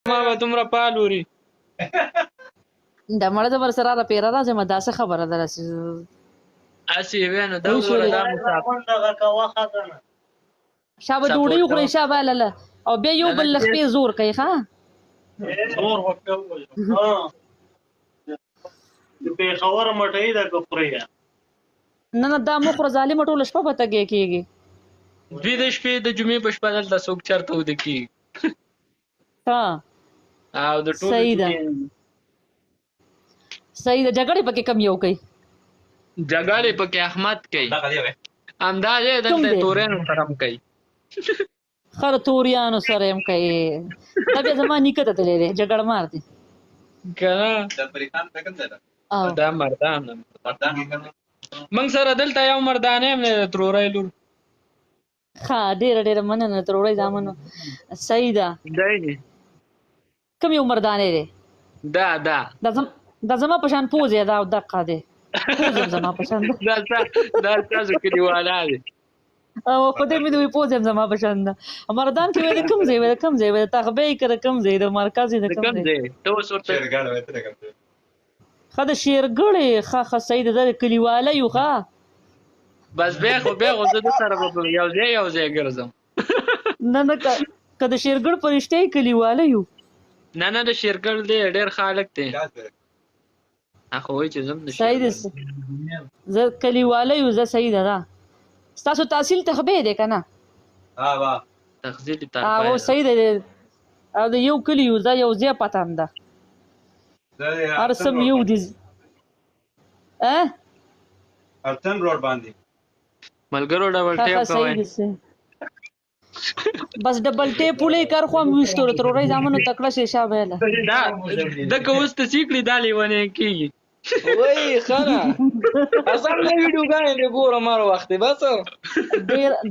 ما به دومره پالوري دا مړه د ورسره را پیره راځم دا څه خبره ده هسې یې وې نو دا وګوره دا مسافر شابه ډوډۍ وخورئ شابه لاله او بیا یو بل له خپې زور کوي ښه زور وکوي د پېښور مټۍ ده که خورئ نه دا مخ ورځ ظالمه ټوله شپه په تګې کېږي دوی د شپې د جمعې په شپه دلته څوک چېرته وده کېږي ها او د ټولو صحیح ده صحیح ده جګړې پکې کم یو کوي جګړې پکې احمد کوي همدا دی دلته تورینو سره هم کوي خر توریانو سره هم کوي دا بیا زما نیکه ته تللی دی جګړه مار دی که نه دا مردان موږ سره دلته یو مردانه هم دی د ترورۍ لور ښه ډېره ډېره مننه ترورۍ زامنو صحیح ده دی کوم یو مردانې دی دا زما په شان پوز یې دا او دقه دی پوز یم زما په شان دا ستاسو کلیوالا دی او خدای مې دوی پوز یم زما په شان ده مردان کې وی د کوم ځای وی د کوم ځای وی د تغبې کې د کوم ځای د مرکز د کوم ځای ته اوس ورته ښه د شیرګړې ښه صحیح ده د کلیواله یو ښه بس بیا خو زه د سره به یو ځای ګرځم نه که د شیرګړ په رښتیا یې کلیواله یو نه د شیرګړ دی ډېر خالق دی خو وایي چې زم د صحیح ده زه کلیواله یو زه صحیح ده دا ستاسو تحصیل تخبې دی که نه تخصیل او صحیح ده او د یو کلي یو دا یو ځای پتن ده هر سم یو دي ارتن روډ باندې ملګرو ډبل ټیپ کوئ بس ډبل ټیپ ولې کار خو هم وشتو ترورۍ زامنو تکړه شي شابه له دغه اوس ته سیکړي دا لیونی کېږي وای ښه اصل نه ویډیوګانې دې ګوره مار وخت بس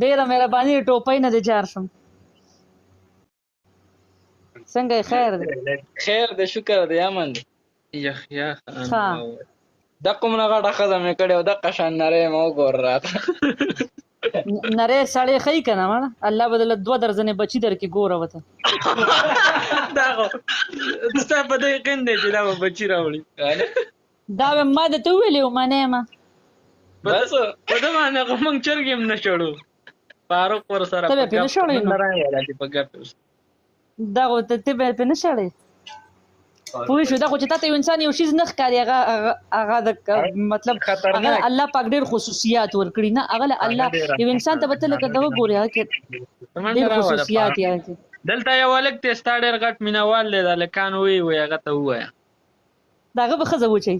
ډېره مهرباني ټوپۍ نه دې جار شم څنګه خیر دی خیر دی شکر دی امن دی یخ دا کومه غټه ښځه مې کړې او دقه شان نری مې وګوره راته نری سړی ښایي که نه مړه الله به دله 2 درځنې بچي درکړي ګوره ورته دا خو ستا په دې یقین دی چې دا به بچي راوړي دا به ما درته وویلې و منې ما بس په ده باندې خو موږ چرګې هم نه شړو فاروق ورسره ته به پرې نه شړې نو په ګپ دا خو ته به پرې نه شړې پوه شو دا خو چې تا ته یو انسان یو شیز نه ښکاري هغه د مطلب هغه الله پاک ډېر خصوصیات ورکړي نه هغه الله یو انسان ته به ته لکه دغه ګورې هغه کې ډېر خصوصیات یې دلته یو هلک دی ستا ډېر غټ مینهوال دی د هلکان وایي هغه ته ووایه د هغه به ښځه وچوي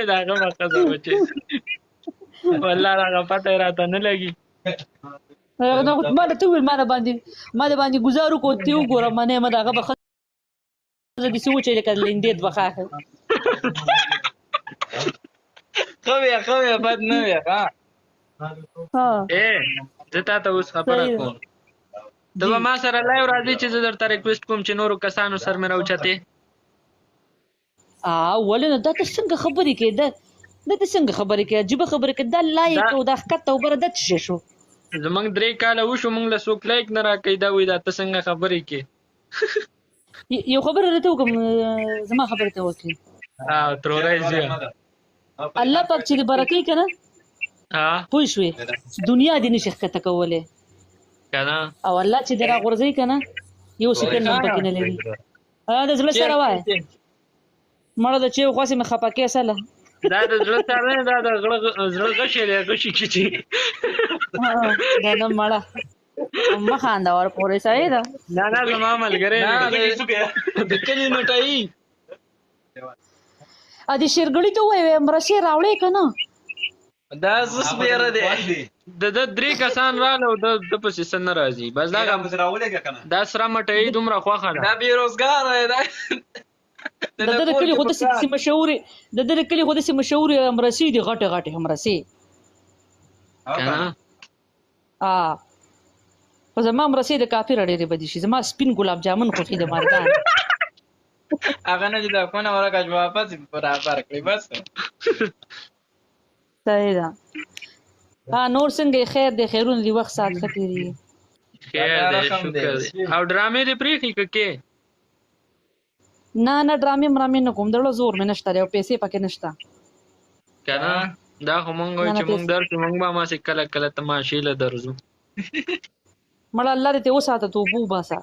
د هغه به ښځه وچوي والله هغه پته یې راته نه لګي ما درته وویل ما د باندې ګزار وکړو ته وګوره منې ما د هغه به ښځه داسې وچوي لکه لیندې دوه خاښه ښه ویه بد نه ویه زه تا ته اوس خبره کوم ته به ما سره لایو راځې چې زه درته ریکویسټ کوم چې نورو کسانو سر مې راوچتې ولې نه دا ته څنګه خبرې کوې دا ته څنګه خبرې کوې عجیبه خبرې کوې دا لایک او دا ښکته وبره دا څه شی شو زموږ 3 کاله وشو موږ له څوک لایک نه راکوي دا وایي دا ته څنګه خبرې کوې یو خبره درته وکړم زما خبرې ته وکړې ترورۍ زویه الله پاک چې دې برکې که نه پوه شوې دنیا دې نشي ښکته کولی او الله چې دې راغورځوي که نه یو سکند هم پکې نه لري د زړه سره وایه مړه د چې خواسې مې خفه کې اصله دا د زړه سره نه دا د زړه غشی دی غشي کښې دا نه مړه مه خانده ورپورې صحیح ده نه زما ملګری د کلي نټایي د شیرګړي ته ووایې مرسې راوړې که نه دا زه سپېره دی د 3 کسان راغله او د پسې څه نه راځي بس دا سره مټۍ دومره خوښه ده دا بېروزګاره دی د ده د کلي خو داسې مشهورې مرسې دي غټې مرسې خو زما مرسې د کافره ډېرې بدې شي زما سپین ګلاب جامن خوښي د مردان هغه نه چې د کونه ورکه واپس برابر کړي بس صحیح ده نور څنګه خیر دی خیرونه دي وخت ساعت ښه تېرېږي خیر دی شکر دی او ډرامې دې پریخي کې نه ډرامې مرامې نه کوم دړو زور مې نشته او پیسې پکې نشته کنه دا خو مونږ چې مونږ درته مونږ به ما سي کله کله تماشې له درځو مړه الله دې ته وساته تو بو باسا